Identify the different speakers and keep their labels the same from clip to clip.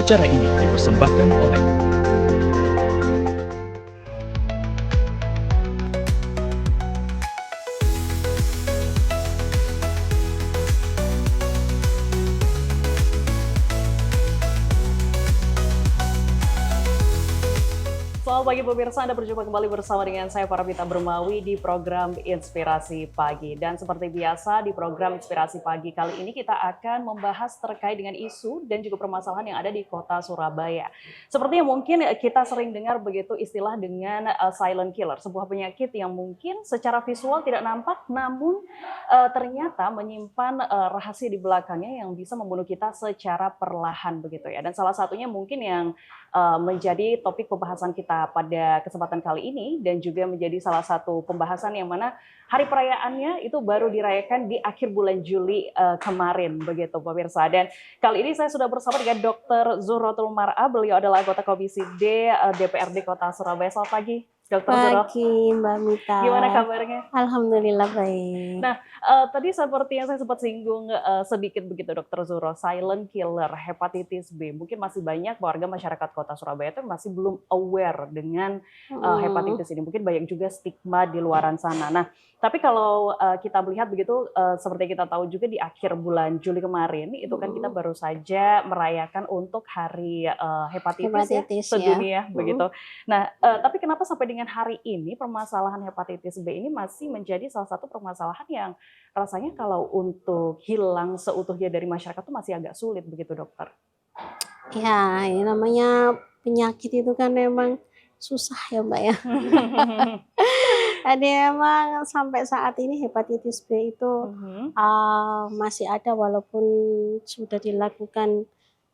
Speaker 1: Acara ini dipersembahkan oleh
Speaker 2: Selamat pagi pemirsa, Anda berjumpa kembali bersama dengan saya Parapita Bermawi di program Inspirasi Pagi. Dan seperti biasa di program Inspirasi Pagi kali ini kita akan membahas terkait dengan isu dan juga permasalahan yang ada di kota Surabaya. Seperti yang mungkin kita sering dengar begitu istilah dengan silent killer, sebuah penyakit yang mungkin secara visual tidak nampak namun ternyata menyimpan rahasia di belakangnya yang bisa membunuh kita secara perlahan begitu ya. Dan salah satunya mungkin yang menjadi topik pembahasan kita pada kesempatan kali ini dan juga menjadi salah satu pembahasan yang mana hari perayaannya itu baru dirayakan di akhir bulan Juli kemarin begitu pemirsa. Dan kali ini saya sudah bersama dengan Dr. Zuhrotul Mar'a, beliau adalah anggota Komisi D DPRD Kota Surabaya. Selamat pagi Dr. Zuhro.
Speaker 3: Pagi Mbak Mita.
Speaker 2: Gimana kabarnya?
Speaker 3: Alhamdulillah baik.
Speaker 2: Nah, tadi seperti yang saya sempat singgung sedikit begitu Dokter Zuhro, silent killer hepatitis B. Mungkin masih banyak warga masyarakat Kota Surabaya itu masih belum aware dengan hepatitis ini. Mungkin banyak juga stigma di luaran sana. Nah, tapi kalau kita melihat begitu, seperti kita tahu juga di akhir bulan Juli kemarin, itu kan kita baru saja merayakan untuk hari hepatitis ya, sedunia begitu. Nah, tapi kenapa sampai dengan hari ini permasalahan hepatitis B ini masih menjadi salah satu permasalahan yang rasanya kalau untuk hilang seutuhnya dari masyarakat itu masih agak sulit begitu dokter?
Speaker 3: Ya, ini namanya penyakit itu kan memang susah ya Mbak ya. Jadi emang sampai saat ini hepatitis B itu masih ada walaupun sudah dilakukan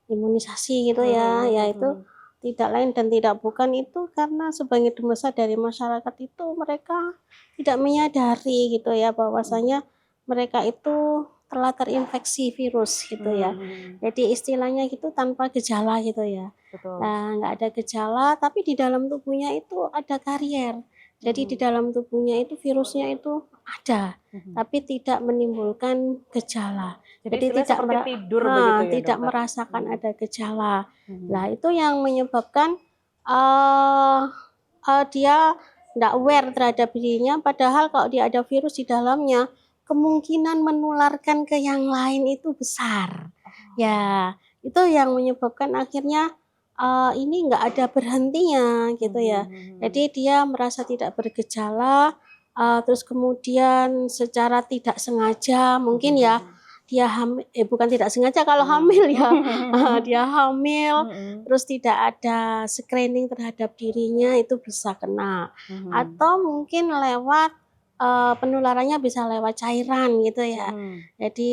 Speaker 3: imunisasi gitu ya, yaitu tidak lain dan tidak bukan itu karena sebagian besar dari masyarakat itu mereka tidak menyadari gitu ya bahwasanya mereka itu telah terinfeksi virus gitu ya. Jadi istilahnya gitu tanpa gejala gitu ya.
Speaker 2: Betul.
Speaker 3: Nah, nggak ada gejala tapi di dalam tubuhnya itu ada karier. Jadi di dalam tubuhnya itu virusnya itu ada, tapi tidak menimbulkan gejala. Jadi tidak
Speaker 2: tidur begitu ya,
Speaker 3: tidak
Speaker 2: dokter?
Speaker 3: merasakan ada gejala. Nah, itu yang menyebabkan dia tidak aware terhadap dirinya, padahal kalau dia ada virus di dalamnya, kemungkinan menularkan ke yang lain itu besar. Ya, itu yang menyebabkan akhirnya ini nggak ada berhentinya gitu ya. Jadi dia merasa tidak bergejala, terus kemudian secara tidak sengaja mungkin ya dia hamil, bukan tidak sengaja kalau hamil ya, dia hamil, terus tidak ada screening terhadap dirinya itu bisa kena, atau mungkin lewat penularannya bisa lewat cairan gitu ya. Jadi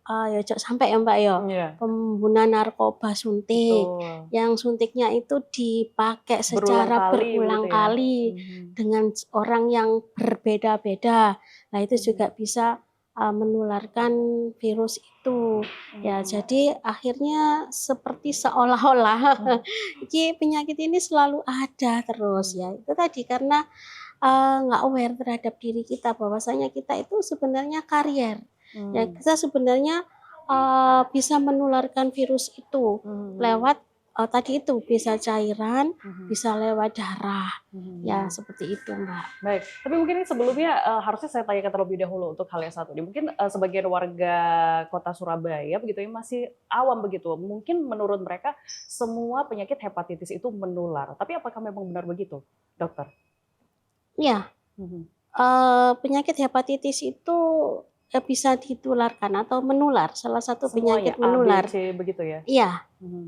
Speaker 3: ya jangan sampai ya Mbak ya, pengguna narkoba suntik, yang suntiknya itu dipakai secara berulang kali dengan orang yang berbeda-beda. Nah itu juga bisa menularkan virus itu ya. Jadi akhirnya seperti seolah-olah penyakit ini selalu ada terus ya. Itu tadi karena nggak aware terhadap diri kita bahwasanya kita itu sebenarnya karier. Ya kita sebenarnya bisa menularkan virus itu lewat tadi itu bisa cairan, bisa lewat darah, ya seperti itu Mbak.
Speaker 2: Baik, tapi mungkin sebelumnya harusnya saya tanyakan terlebih dahulu untuk hal yang satu ini. Mungkin sebagian warga Kota Surabaya begitu ya masih awam begitu. Mungkin menurut mereka semua penyakit hepatitis itu menular. Tapi apakah memang benar begitu, dokter?
Speaker 3: Iya, penyakit hepatitis itu bisa ditularkan atau menular, salah satu penyakit menular.
Speaker 2: A, B, C begitu ya?
Speaker 3: Iya,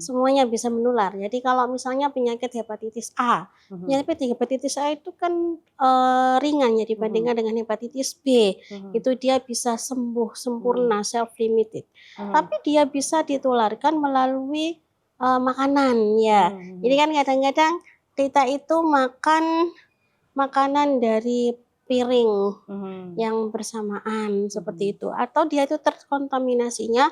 Speaker 3: semuanya bisa menular. Jadi kalau misalnya penyakit hepatitis A, penyakit hepatitis A itu kan ringan ya dibandingkan dengan hepatitis B. Itu dia bisa sembuh sempurna, self-limited. Tapi dia bisa ditularkan melalui makanan ya. Jadi kan kadang-kadang kita itu makan makanan dari piring yang bersamaan seperti itu, atau dia itu terkontaminasinya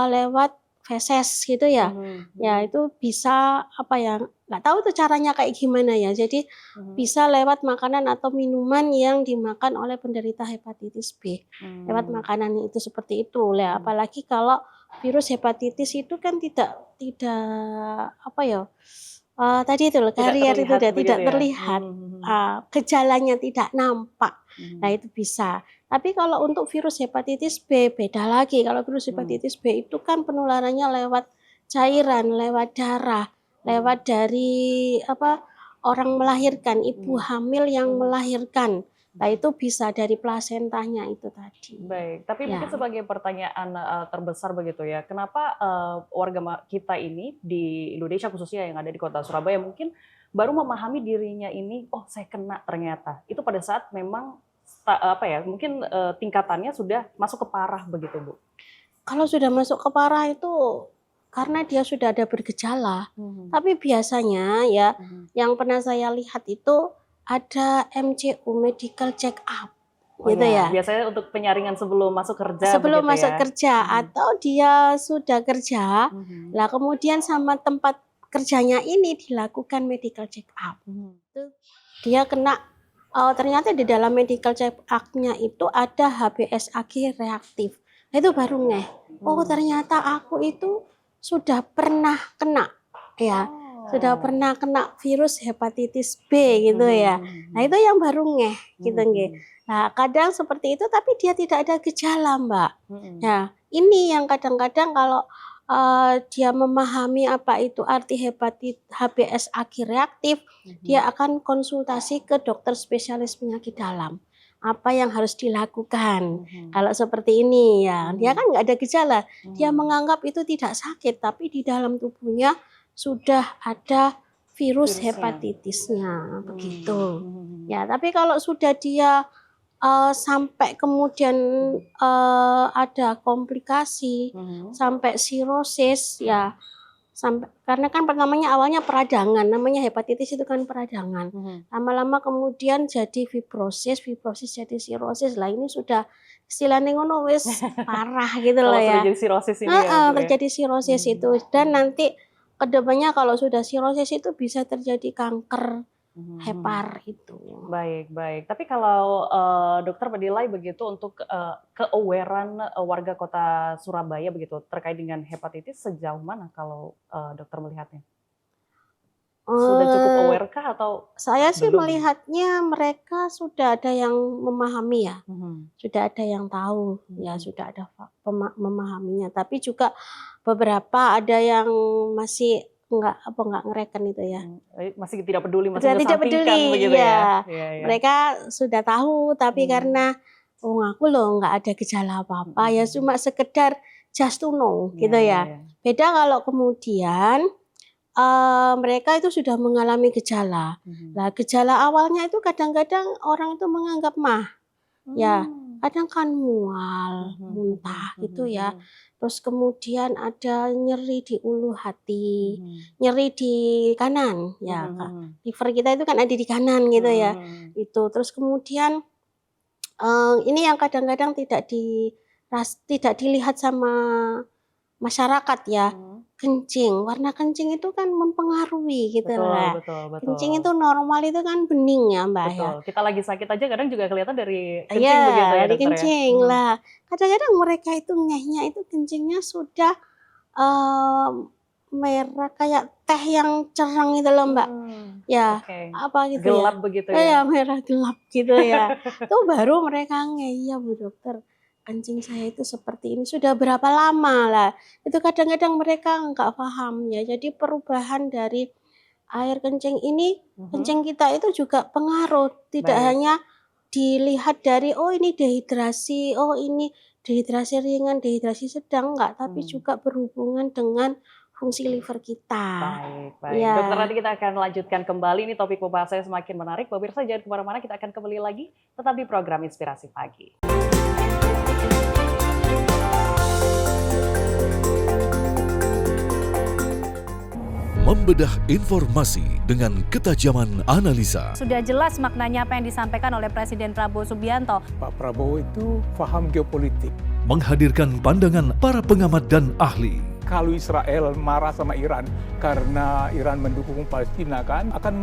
Speaker 3: lewat feses gitu ya. Ya itu bisa apa ya, nggak tahu tuh caranya kayak gimana ya. Jadi bisa lewat makanan atau minuman yang dimakan oleh penderita hepatitis B. Lewat makanan itu seperti itu. Ya, apalagi kalau virus hepatitis itu kan tidak apa ya, tadi itu loh, karier itu tidak terlihat, gejalanya tidak nampak. Nah itu bisa. Tapi kalau untuk virus hepatitis B beda lagi. Kalau virus hepatitis B itu kan penularannya lewat cairan, lewat darah, lewat dari orang melahirkan, ibu hamil yang melahirkan. Nah itu bisa dari plasentanya itu tadi.
Speaker 2: Baik, tapi mungkin sebagai pertanyaan terbesar begitu ya, kenapa warga kita ini di Indonesia khususnya yang ada di kota Surabaya mungkin baru memahami dirinya ini, oh saya kena ternyata. Itu pada saat memang mungkin tingkatannya sudah masuk ke parah begitu Bu?
Speaker 3: Kalau sudah masuk ke parah itu karena dia sudah ada bergejala. Tapi biasanya ya yang pernah saya lihat itu ada MCU, medical check up, gitu ya.
Speaker 2: Biasanya untuk penyaringan sebelum masuk kerja.
Speaker 3: Sebelum masuk kerja atau dia sudah kerja, lah kemudian sama tempat kerjanya ini dilakukan medical check up. Dia kena ternyata di dalam medical check up-nya itu ada HBsAg reaktif. Nah, itu baru ngeh. Oh ternyata aku itu sudah pernah kena ya. Sudah pernah kena virus hepatitis B gitu ya. Nah itu yang baru ngeh gitu nggih. Nah kadang seperti itu tapi dia tidak ada gejala Mbak. Nah ini yang kadang-kadang kalau dia memahami apa itu arti HBsAg reaktif, dia akan konsultasi ke dokter spesialis penyakit dalam. Apa yang harus dilakukan kalau seperti ini ya. Dia kan nggak ada gejala. Dia menganggap itu tidak sakit, tapi di dalam tubuhnya sudah ada virus hepatitisnya begitu. Ya, tapi kalau sudah dia sampai kemudian ada komplikasi, sampai sirosis ya, karena kan pertamanya awalnya peradangan, namanya hepatitis itu kan peradangan. Lama-lama kemudian jadi fibrosis jadi sirosis. Lah ini sudah istilahnya ngono wis parah gitu loh ya.
Speaker 2: Terjadi sirosis ini
Speaker 3: terjadi sirosis itu, dan nanti kedepannya kalau sudah sirosis itu bisa terjadi kanker hepar itu.
Speaker 2: Baik. Tapi kalau dokter menilai begitu untuk ke-awarean warga kota Surabaya begitu terkait dengan hepatitis sejauh mana kalau dokter melihatnya? Sudah cukup aware kah atau
Speaker 3: saya sih melihatnya mereka sudah ada yang memahami ya. Sudah ada yang tahu ya, sudah ada memahaminya. Tapi juga beberapa ada yang masih enggak ngereken itu ya.
Speaker 2: Masih tidak peduli,
Speaker 3: masih tidak peduli begitu ya. Mereka sudah tahu tapi karena aku loh enggak ada gejala apa-apa ya, cuma sekedar just to know gitu ya. Beda kalau kemudian mereka itu sudah mengalami gejala. Nah, gejala awalnya itu kadang-kadang orang itu menganggap ya, kadang kan mual, muntah gitu ya. Terus kemudian ada nyeri di ulu hati, nyeri di kanan ya. Liver kita itu kan ada di kanan gitu ya. Itu terus kemudian ini yang kadang-kadang tidak dilihat sama masyarakat ya. Kencing, warna kencing itu kan mempengaruhi gitu lah.
Speaker 2: Betul.
Speaker 3: Kencing itu normal itu kan bening ya Mbak ya.
Speaker 2: Kita lagi sakit aja kadang juga kelihatan dari kencing begitu ya
Speaker 3: dari kencing lah. Kadang-kadang mereka itu ngehnya itu kencingnya sudah merah kayak teh yang cerang itu loh Mbak. Ya, apa gitu
Speaker 2: gelap begitu
Speaker 3: ya. Merah gelap gitu ya. Itu baru mereka ngeh, ya Bu Dokter. Kencing saya itu seperti ini sudah berapa lama lah. Itu kadang-kadang mereka nggak paham ya. Jadi perubahan dari air kencing ini, kencing kita itu juga pengaruh. Tidak hanya dilihat dari ini dehidrasi, ini dehidrasi ringan, dehidrasi sedang, enggak. Tapi juga berhubungan dengan fungsi liver kita.
Speaker 2: Baik. Ya. Dokter, nanti kita akan lanjutkan kembali. Ini topik pembahasannya semakin menarik. Pemirsa jangan kemana-mana, kita akan kembali lagi. Tetap di program Inspirasi Pagi.
Speaker 4: Membedah informasi dengan ketajaman analisa.
Speaker 5: Sudah jelas maknanya apa yang disampaikan oleh Presiden Prabowo Subianto.
Speaker 6: Pak Prabowo itu paham geopolitik.
Speaker 4: Menghadirkan pandangan para pengamat dan ahli.
Speaker 6: kalau Israel marah sama Iran karena Iran mendukung Palestina kan, akan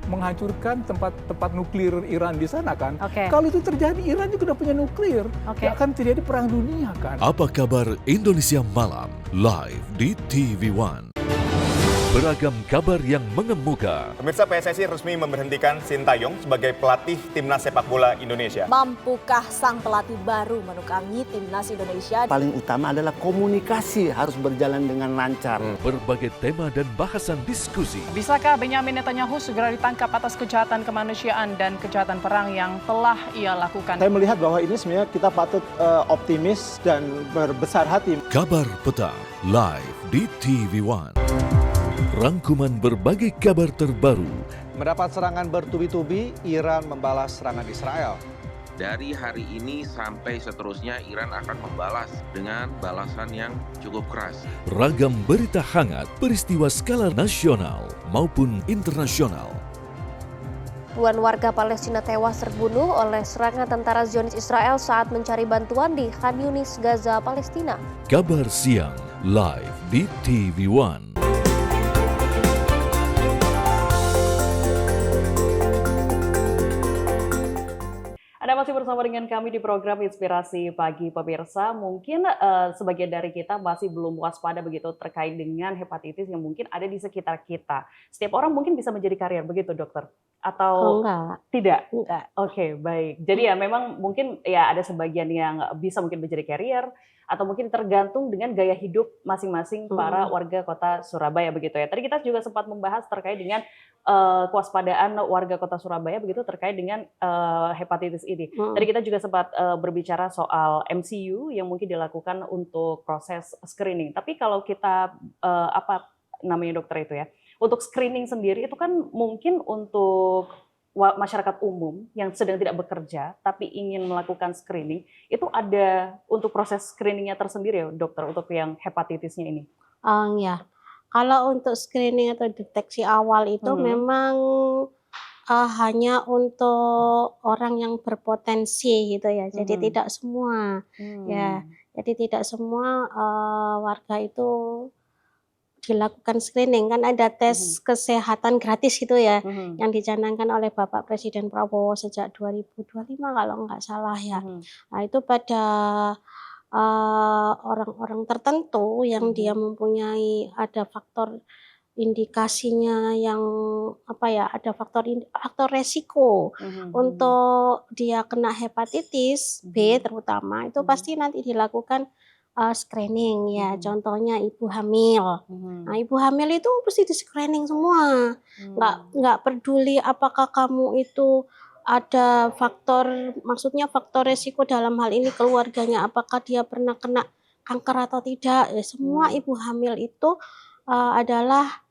Speaker 6: menghancurkan tempat nuklir Iran di sana kan. Kalau itu terjadi, Iran juga udah punya nuklir. Akan terjadi perang dunia kan.
Speaker 4: Apa kabar Indonesia Malam live di TV One. Beragam kabar yang mengemuka.
Speaker 7: Pemirsa, PSSI resmi memberhentikan Sintayong sebagai pelatih Timnas Sepak Bola Indonesia.
Speaker 8: Mampukah sang pelatih baru menukangi Timnas Indonesia?
Speaker 9: Paling utama adalah komunikasi harus berjalan dengan lancar.
Speaker 4: Berbagai tema dan bahasan diskusi.
Speaker 2: Bisakah Benyamin Netanyahu segera ditangkap atas kejahatan kemanusiaan dan kejahatan perang yang telah ia lakukan?
Speaker 10: Saya melihat bahwa ini sebenarnya kita patut optimis dan berbesar hati.
Speaker 4: Kabar Petang live di TV One. Rangkuman berbagai kabar terbaru.
Speaker 11: Mendapat serangan bertubi-tubi, Iran membalas serangan Israel.
Speaker 12: Dari hari ini sampai seterusnya Iran akan membalas dengan balasan yang cukup keras.
Speaker 4: Ragam berita hangat, peristiwa skala nasional maupun internasional.
Speaker 13: Puluhan warga Palestina tewas terbunuh oleh serangan tentara Zionis Israel saat mencari bantuan di Khan Yunis, Gaza, Palestina.
Speaker 4: Kabar siang live di TV One.
Speaker 2: Anda masih bersama dengan kami di program Inspirasi Pagi, pemirsa. Mungkin sebagian dari kita masih belum waspada begitu terkait dengan hepatitis yang mungkin ada di sekitar kita. Setiap orang mungkin bisa menjadi karier, begitu dokter? Atau
Speaker 3: enggak.
Speaker 2: Tidak?
Speaker 3: Enggak.
Speaker 2: Oke, baik. Jadi ya memang mungkin ya ada sebagian yang bisa mungkin menjadi karier, atau mungkin tergantung dengan gaya hidup masing-masing para warga kota Surabaya begitu ya. Tadi kita juga sempat membahas terkait dengan kewaspadaan warga kota Surabaya begitu terkait dengan hepatitis ini. Tadi kita juga sempat berbicara soal MCU yang mungkin dilakukan untuk proses screening. Tapi kalau kita apa namanya dokter itu ya, untuk screening sendiri itu kan mungkin untuk masyarakat umum yang sedang tidak bekerja tapi ingin melakukan screening, itu ada untuk proses screeningnya tersendiri ya dokter untuk yang hepatitisnya ini?
Speaker 3: Ya, kalau untuk screening atau deteksi awal itu memang hanya untuk orang yang berpotensi gitu ya, jadi tidak semua ya, jadi tidak semua warga itu dilakukan screening. Kan ada tes kesehatan gratis gitu ya, yang dicanangkan oleh Bapak Presiden Prabowo sejak 2025 kalau nggak salah ya. Nah itu pada orang-orang tertentu yang dia mempunyai ada faktor indikasinya yang apa ya, ada faktor resiko untuk dia kena hepatitis B terutama, itu pasti nanti dilakukan screening ya. Contohnya ibu hamil. Nah, ibu hamil itu mesti di screening semua. Nggak peduli apakah kamu itu ada faktor, maksudnya faktor resiko dalam hal ini keluarganya, apakah dia pernah kena kanker atau tidak. Ya, semua ibu hamil itu adalah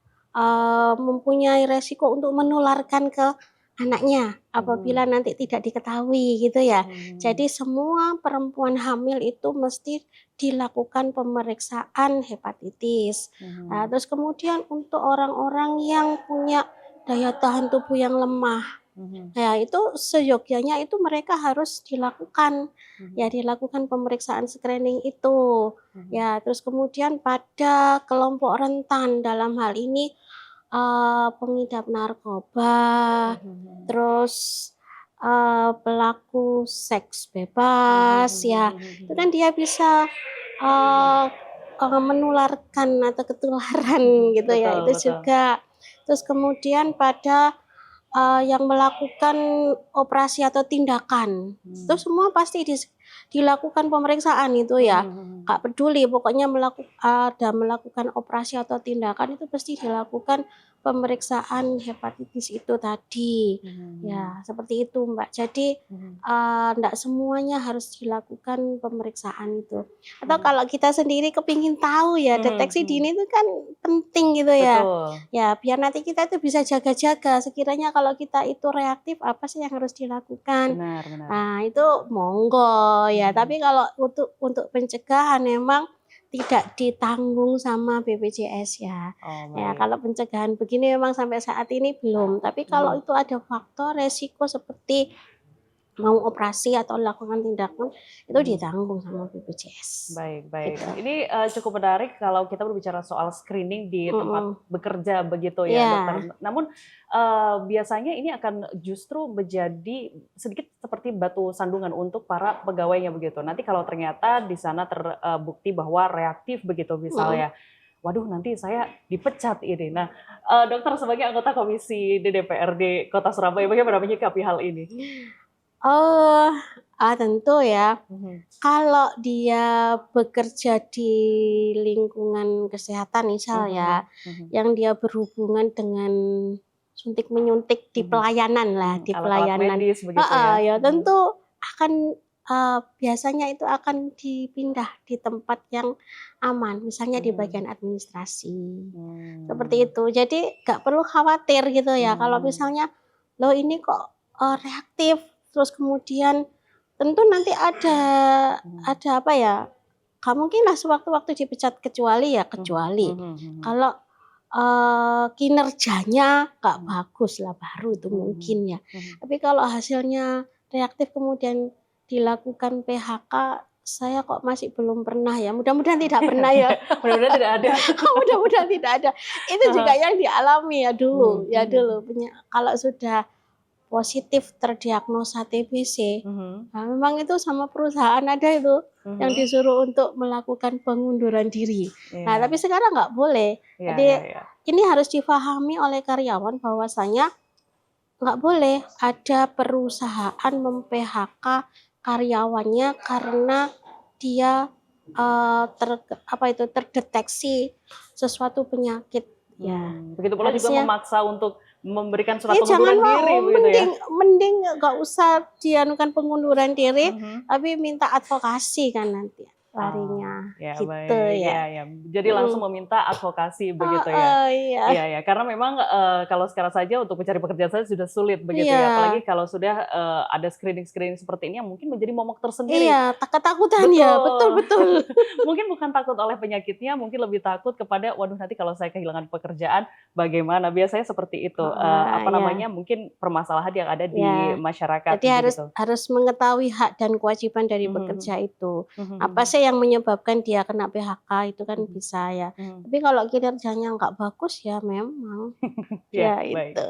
Speaker 3: mempunyai resiko untuk menularkan ke anaknya apabila nanti tidak diketahui gitu ya. Jadi semua perempuan hamil itu mesti dilakukan pemeriksaan hepatitis. Nah, terus kemudian untuk orang-orang yang punya daya tahan tubuh yang lemah, ya itu seyogyanya itu mereka harus dilakukan ya, dilakukan pemeriksaan screening itu. Ya, terus kemudian pada kelompok rentan dalam hal ini pengidap narkoba, terus pelaku seks bebas ya, itu kan dia bisa menularkan atau ketularan gitu ya, itu juga. Terus kemudian pada yang melakukan operasi atau tindakan, itu semua pasti dilakukan pemeriksaan itu ya. Nggak peduli, pokoknya melakukan operasi atau tindakan itu pasti dilakukan pemeriksaan hepatitis itu tadi. Ya, seperti itu Mbak. Jadi enggak semuanya harus dilakukan pemeriksaan itu. Atau kalau kita sendiri kepingin tahu ya, deteksi dini itu kan penting gitu ya. Ya, biar nanti kita itu bisa jaga-jaga. Sekiranya kalau kita itu reaktif, apa sih yang harus dilakukan? Nah, itu monggo ya. Tapi kalau untuk pencegahan memang tidak ditanggung sama BPJS ya. Ya, kalau pencegahan begini memang sampai saat ini belum. Tapi kalau itu ada faktor resiko seperti mau operasi atau lakukan tindakan itu ditanggung sama BPJS.
Speaker 2: Baik.
Speaker 3: Gitu.
Speaker 2: Ini cukup menarik kalau kita berbicara soal screening di tempat bekerja begitu ya, dokter. Namun biasanya ini akan justru menjadi sedikit seperti batu sandungan untuk para pegawainya begitu. Nanti kalau ternyata di sana terbukti bahwa reaktif begitu misalnya, waduh nanti saya dipecat ini. Nah, dokter sebagai anggota komisi di DPRD Kota Surabaya, bagaimana menyikapi hal ini?
Speaker 3: Tentu ya. Kalau dia bekerja di lingkungan kesehatan misal ya, yang dia berhubungan dengan suntik menyuntik di pelayanan lah, di pelayanan.
Speaker 2: Medis, begitu ya.
Speaker 3: Tentu akan biasanya itu akan dipindah di tempat yang aman, misalnya di bagian administrasi, seperti itu. Jadi nggak perlu khawatir gitu ya. Kalau misalnya, loh ini kok reaktif, terus kemudian tentu nanti ada apa ya? Mungkinlah sewaktu-waktu dipecat kecuali kalau kinerjanya nggak bagus lah baru itu mungkin ya. Tapi kalau hasilnya reaktif kemudian dilakukan PHK, saya kok masih belum pernah ya. Mudah-mudahan tidak pernah ya.
Speaker 2: Mudah-mudahan tidak ada.
Speaker 3: Mudah-mudahan tidak ada. Itu juga yang dialami ya dulu. Kalau sudah positif terdiagnosa TBC, nah memang itu sama perusahaan ada itu yang disuruh untuk melakukan pengunduran diri. Nah tapi sekarang nggak boleh. Jadi ini harus difahami oleh karyawan bahwasanya nggak boleh ada perusahaan mem-PHK karyawannya karena dia terdeteksi sesuatu penyakit.
Speaker 2: Begitu pula juga memaksa untuk memberikan surat
Speaker 3: pengunduran
Speaker 2: diri begitu ya.
Speaker 3: Mending nggak usah dianukan pengunduran diri, tapi minta advokasi kan nanti larinya. Gitu ya.
Speaker 2: Jadi langsung meminta advokasi begitu ya. Iya, karena memang kalau sekarang saja untuk mencari pekerjaan saja sudah sulit begitu ya. Apalagi kalau sudah ada screening seperti ini yang mungkin menjadi momok tersendiri.
Speaker 3: Iya, ketakutan ya, betul.
Speaker 2: Mungkin bukan takut oleh penyakitnya, mungkin lebih takut kepada waduh nanti kalau saya kehilangan pekerjaan bagaimana? Biasanya seperti itu. Mungkin permasalahan yang ada di masyarakat.
Speaker 3: Jadi harus mengetahui hak dan kewajiban dari pekerja itu. Apa sih yang menyebabkan dia kena PHK itu kan bisa ya. Tapi kalau kinerjanya nggak bagus ya memang. Itu.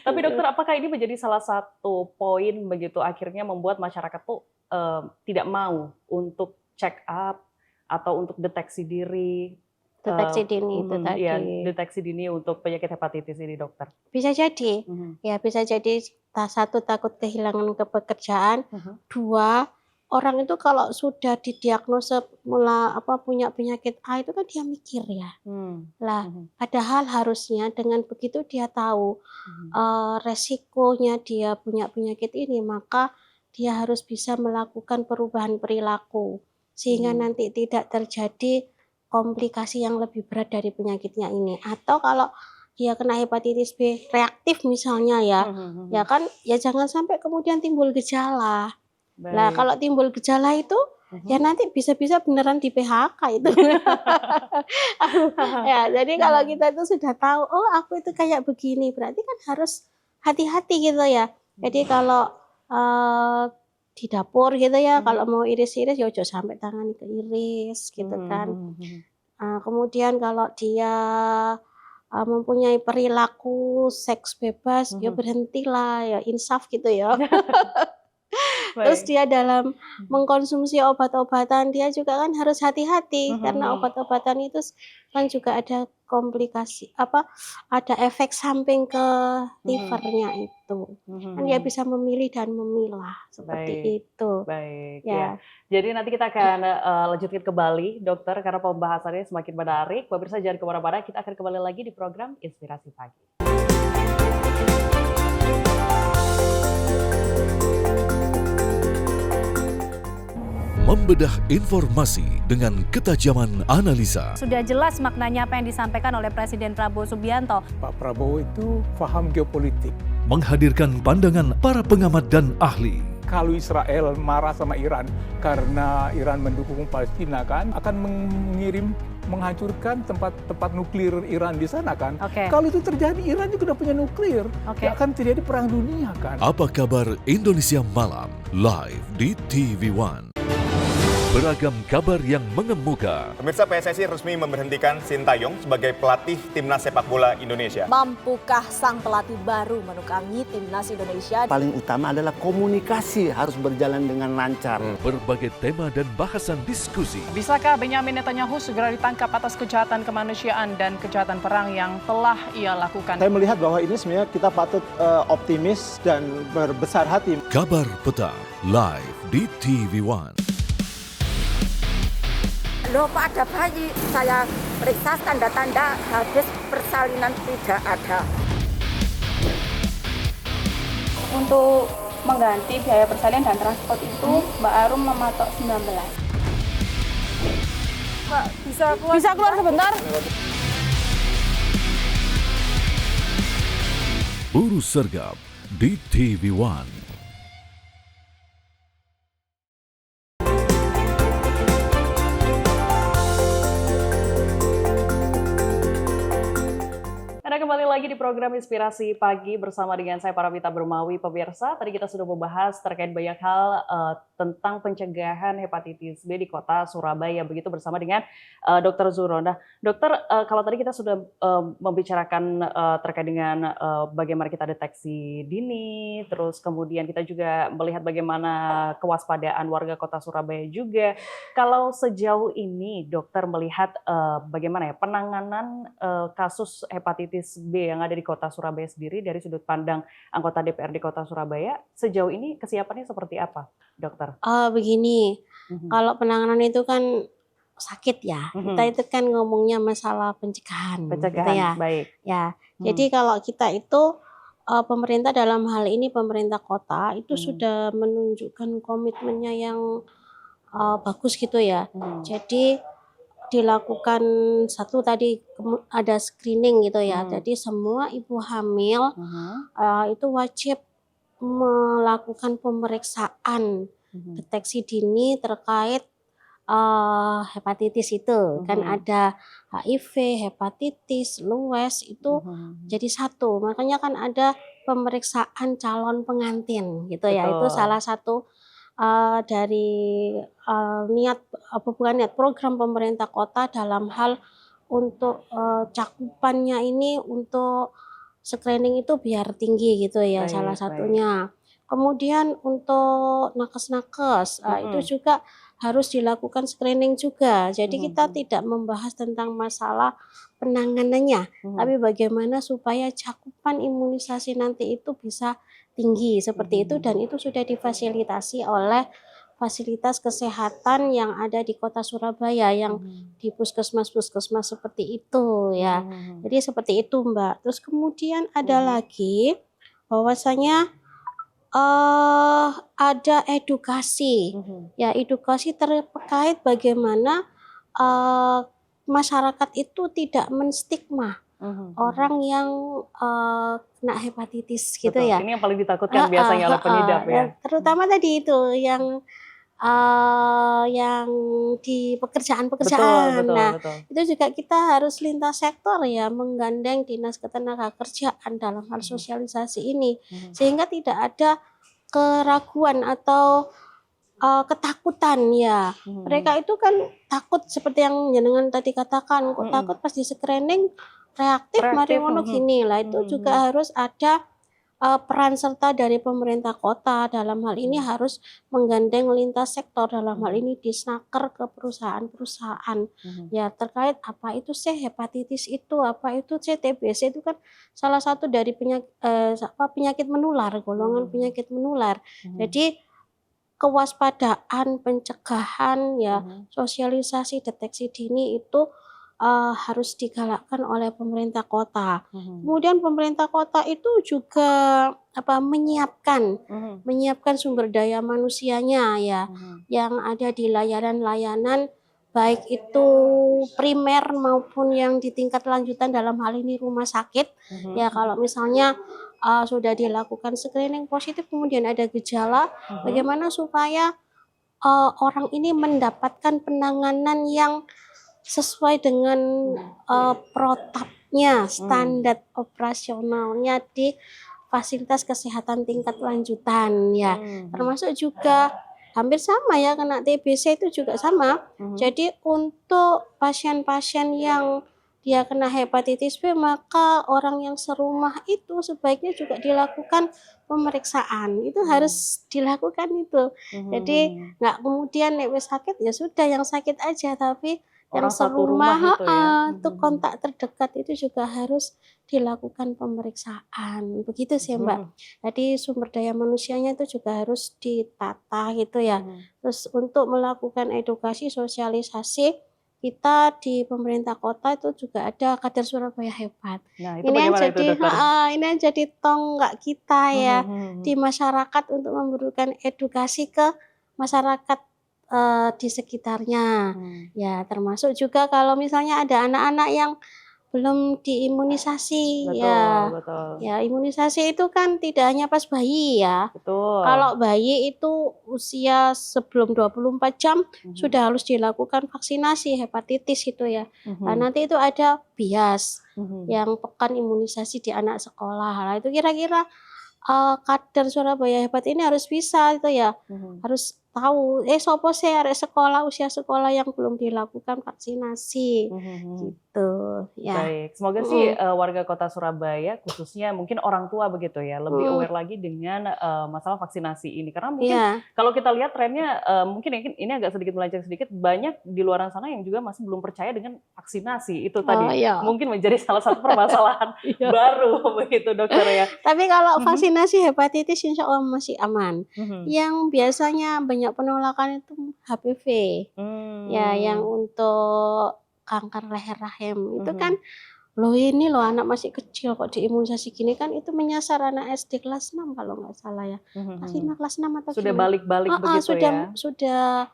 Speaker 2: Tapi dokter, apakah ini menjadi salah satu poin begitu akhirnya membuat masyarakat tuh tidak mau untuk check up atau untuk deteksi diri?
Speaker 3: Deteksi dini itu tadi.
Speaker 2: Ya, deteksi dini untuk penyakit hepatitis ini, dokter.
Speaker 3: Bisa jadi. Ya, bisa jadi satu takut kehilangan pekerjaan, dua orang itu kalau sudah didiagnosa punya penyakit A itu kan dia mikir ya. Padahal harusnya dengan begitu dia tahu resikonya dia punya penyakit ini, maka dia harus bisa melakukan perubahan perilaku sehingga nanti tidak terjadi komplikasi yang lebih berat dari penyakitnya ini. Atau kalau dia kena hepatitis B reaktif misalnya ya kan ya jangan sampai kemudian timbul gejala. Nah kalau timbul gejala itu ya nanti bisa-bisa beneran di PHK itu. Ya jadi kalau kita itu sudah tahu oh aku itu kayak begini berarti kan harus hati-hati gitu ya. Jadi kalau di dapur gitu ya kalau mau iris-iris ya jangan sampai tangan keiris gitu kan. Kemudian kalau dia mempunyai perilaku seks bebas ya berhentilah ya insaf gitu ya. Terus dia dalam mengkonsumsi obat-obatan dia juga kan harus hati-hati karena obat-obatan itu kan juga ada komplikasi ada efek samping ke livernya itu kan dia bisa memilih dan memilah seperti itu.
Speaker 2: Baik ya. Jadi nanti kita akan lanjutkan kembali dokter karena pembahasannya semakin menarik. Pemirsa jangan kemana-mana, kita akan kembali lagi di program Inspirasi Pagi.
Speaker 4: Membedah informasi dengan ketajaman analisa.
Speaker 5: Sudah jelas maknanya apa yang disampaikan oleh Presiden Prabowo Subianto.
Speaker 6: Pak Prabowo itu paham geopolitik.
Speaker 4: Menghadirkan pandangan para pengamat dan ahli.
Speaker 6: kalau Israel marah sama Iran karena Iran mendukung Palestina kan, akan menghancurkan tempat nuklir Iran di sana kan. Kalau itu terjadi, Iran juga udah punya nuklir. Akan terjadi perang dunia kan.
Speaker 4: Apa kabar Indonesia Malam live di TV One. Beragam kabar yang mengemuka.
Speaker 7: Pemirsa, PSSI resmi memberhentikan Sintayong sebagai pelatih timnas sepak bola Indonesia.
Speaker 8: Mampukah sang pelatih baru menukangi timnas Indonesia?
Speaker 9: Paling utama adalah komunikasi harus berjalan dengan lancar.
Speaker 4: Berbagai tema dan bahasan diskusi.
Speaker 2: Bisakah Benyamin Netanyahu segera ditangkap atas kejahatan kemanusiaan dan kejahatan perang yang telah ia lakukan?
Speaker 10: Saya melihat bahwa ini sebenarnya kita patut optimis dan berbesar hati.
Speaker 4: Kabar Petang live di TV One.
Speaker 14: Loh, kok ada bayi? Saya periksa tanda-tanda habis persalinan tidak ada.
Speaker 15: Untuk mengganti biaya persalinan dan transport itu Mbak Arum mematok 19.
Speaker 14: Mbak, bisa keluar sebentar?
Speaker 4: Urus Sergap di TV One.
Speaker 2: Anda kembali lagi di program Inspirasi Pagi bersama dengan saya Paravita Bermawi. Pemirsa, tadi kita sudah membahas terkait banyak hal tentang pencegahan hepatitis B di kota Surabaya, begitu bersama dengan Dr. Zuro. Nah, dokter, kalau tadi kita sudah membicarakan terkait dengan bagaimana kita deteksi dini, terus kemudian kita juga melihat bagaimana kewaspadaan warga kota Surabaya juga. Kalau sejauh ini dokter melihat bagaimana ya penanganan kasus hepatitis B yang ada di kota Surabaya sendiri dari sudut pandang anggota DPRD Kota Surabaya, sejauh ini kesiapannya seperti apa, dokter?
Speaker 3: Begini, kalau penanganan itu kan sakit ya, kita itu kan ngomongnya masalah pencegahan. Gitu ya.
Speaker 2: Baik.
Speaker 3: Ya, jadi kalau kita itu pemerintah dalam hal ini pemerintah kota itu sudah menunjukkan komitmennya yang bagus gitu ya. Jadi dilakukan satu tadi ada screening gitu ya. Jadi semua ibu hamil itu wajib melakukan pemeriksaan deteksi dini terkait hepatitis itu. Kan ada HIV, hepatitis, lues itu jadi satu. Makanya kan ada pemeriksaan calon pengantin gitu ya. Itu salah satu dari program pemerintah kota dalam hal untuk cakupannya ini untuk screening itu biar tinggi gitu ya. Salah satunya. Kemudian untuk nakes-nakes itu juga harus dilakukan screening juga. Jadi kita tidak membahas tentang masalah penanganannya, tapi bagaimana supaya cakupan imunisasi nanti itu bisa tinggi seperti itu, dan itu sudah difasilitasi oleh fasilitas kesehatan yang ada di kota Surabaya yang di puskesmas-puskesmas seperti itu ya. Jadi seperti itu Mbak. Terus kemudian ada lagi bahwasanya ada edukasi ya, edukasi terkait bagaimana masyarakat itu tidak menstigma orang yang kena hepatitis gitu ya.
Speaker 2: Ini yang paling ditakutkan biasanya oleh pengidap ya.
Speaker 3: Terutama tadi itu yang di pekerjaan-pekerjaan. Betul. Itu juga kita harus lintas sektor ya, menggandeng Dinas Ketenagakerjaan dalam hal sosialisasi ini, sehingga tidak ada keraguan atau ketakutan ya. Mereka itu kan takut seperti yang jenengan tadi katakan, kok takut pas di screening reaktif mari ngono gini lah. Itu juga harus ada peran serta dari pemerintah kota dalam hal ini, harus menggandeng lintas sektor, dalam hal ini Disnaker ke perusahaan-perusahaan ya, terkait apa itu sih hepatitis itu, apa itu sih TBC itu kan salah satu dari penyakit menular, golongan penyakit menular. Jadi kewaspadaan, pencegahan ya, sosialisasi, deteksi dini itu harus digalakkan oleh pemerintah kota. Kemudian pemerintah kota itu juga menyiapkan sumber daya manusianya ya, yang ada di layanan-layanan baik itu primer maupun yang di tingkat lanjutan, dalam hal ini rumah sakit ya. Kalau misalnya sudah dilakukan screening positif kemudian ada gejala, bagaimana supaya orang ini mendapatkan penanganan yang sesuai dengan protapnya, standar operasionalnya di fasilitas kesehatan tingkat lanjutan ya. Termasuk juga hampir sama ya, kena TBC itu juga sama. Jadi untuk pasien-pasien yang dia kena hepatitis B, maka orang yang serumah itu sebaiknya juga dilakukan pemeriksaan. Itu harus dilakukan itu. Jadi nggak kemudian nek wis sakit ya sudah yang sakit aja, tapi yang serumah itu kontak terdekat itu juga harus dilakukan pemeriksaan. Begitu sih Mbak. Jadi sumber daya manusianya itu juga harus ditata gitu ya. Terus untuk melakukan edukasi sosialisasi, kita di pemerintah kota itu juga ada Kader Surabaya Hebat.
Speaker 2: Nah, itu
Speaker 3: ini yang jadi
Speaker 2: ini
Speaker 3: yang jadi tonggak kita ya di masyarakat untuk memberikan edukasi ke masyarakat di sekitarnya. Ya, termasuk juga kalau misalnya ada anak-anak yang belum diimunisasi.
Speaker 2: Betul.
Speaker 3: Ya imunisasi itu kan tidak hanya pas bayi ya.
Speaker 2: Betul.
Speaker 3: Kalau bayi itu usia sebelum 24 jam sudah harus dilakukan vaksinasi hepatitis itu ya. Nah, nanti itu ada bias yang pekan imunisasi di anak sekolah. Nah, itu kira-kira Kader Surabaya Hebat ini harus bisa itu ya. Harus tahu sopo sih arek sekolah usia sekolah yang belum dilakukan vaksinasi gitu ya.
Speaker 2: Baik, semoga sih warga Kota Surabaya khususnya mungkin orang tua begitu ya lebih aware lagi dengan masalah vaksinasi ini, karena mungkin kalau kita lihat trennya mungkin ini agak sedikit melenceng sedikit, banyak di luar sana yang juga masih belum percaya dengan vaksinasi itu tadi. Mungkin menjadi salah satu permasalahan baru begitu dokter ya.
Speaker 3: Tapi kalau vaksinasi hepatitis insya Allah masih aman. Yang biasanya banyak penolakan itu HPV. Ya, yang untuk kanker leher rahim itu kan ini loh anak masih kecil kok diimunisasi gini kan, itu menyasar anak SD kelas 6 kalau nggak salah ya. Kelas 5 kelas 6 atau
Speaker 2: sudah balik-balik begitu ya.
Speaker 3: Sudah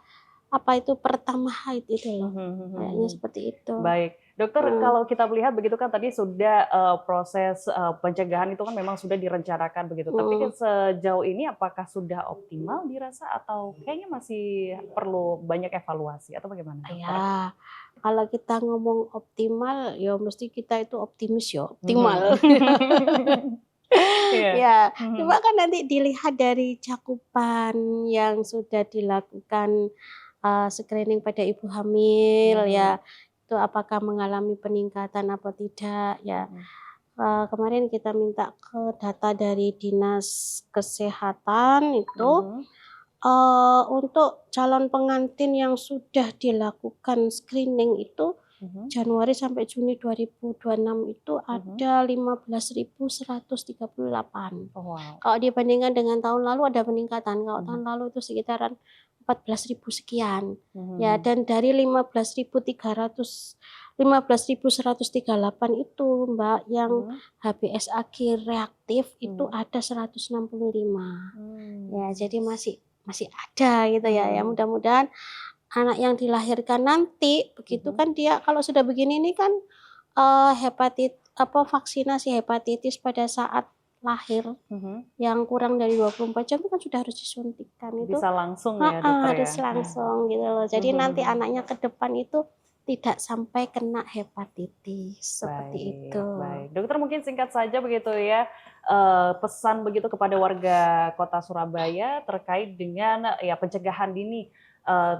Speaker 3: apa itu pertama haid itu loh. Kayaknya seperti itu.
Speaker 2: Baik. Dokter, kalau kita melihat begitu kan tadi sudah proses pencegahan itu kan memang sudah direncanakan begitu. Tapi sejauh ini apakah sudah optimal dirasa atau kayaknya masih perlu banyak evaluasi atau bagaimana?
Speaker 3: Ya, kalau kita ngomong optimal ya mesti kita itu optimis ya, optimal. Ya, cuma kan nanti dilihat dari cakupan yang sudah dilakukan screening pada ibu hamil ya. Itu apakah mengalami peningkatan apa tidak ya. Kemarin kita minta ke data dari Dinas Kesehatan itu untuk calon pengantin yang sudah dilakukan screening itu Januari sampai Juni 2026 itu ada 15.138. Kalau dibandingkan dengan tahun lalu ada peningkatan. Kalau tahun lalu itu sekitaran 14.000 sekian ya, dan dari 15.138 itu Mbak yang HBsAg reaktif itu ada 165 ya, jadi masih ada gitu ya. Ya mudah-mudahan anak yang dilahirkan nanti begitu kan dia kalau sudah begini ini kan vaksinasi hepatitis pada saat lahir yang kurang dari 24 jam itu kan sudah harus disuntikan. Itu
Speaker 2: bisa langsung ya dokter
Speaker 3: harus langsung gitu loh. Jadi nanti anaknya ke depan itu tidak sampai kena hepatitis seperti itu.
Speaker 2: Baik. Dokter mungkin singkat saja begitu ya, pesan begitu kepada warga Kota Surabaya terkait dengan ya pencegahan dini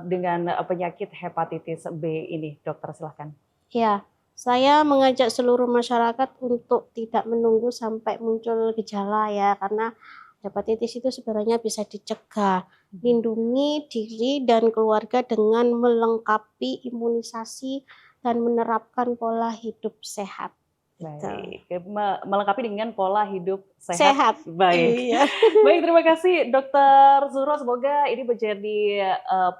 Speaker 2: dengan penyakit hepatitis B ini, dokter silahkan.
Speaker 3: Ya. Saya mengajak seluruh masyarakat untuk tidak menunggu sampai muncul gejala ya, karena hepatitis itu sebenarnya bisa dicegah. Lindungi diri dan keluarga dengan melengkapi imunisasi dan menerapkan pola hidup sehat.
Speaker 2: Baik, melengkapi dengan pola hidup sehat. Baik.
Speaker 3: Iya.
Speaker 2: Baik, terima kasih Dokter Zuhro. Semoga ini menjadi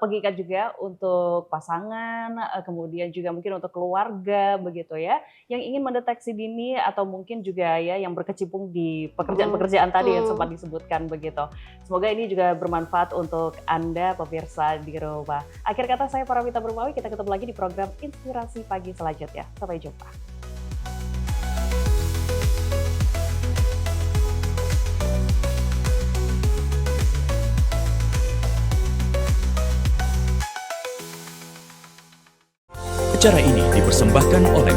Speaker 2: pengingat juga untuk pasangan, kemudian juga mungkin untuk keluarga begitu ya, yang ingin mendeteksi dini atau mungkin juga ya yang berkecimpung di pekerjaan-pekerjaan tadi yang sempat disebutkan begitu. Semoga ini juga bermanfaat untuk Anda pemirsa di rumah. Akhir kata saya Parawita Bermawi, kita ketemu lagi di program Inspirasi Pagi selanjutnya. Sampai jumpa.
Speaker 1: Acara ini dipersembahkan oleh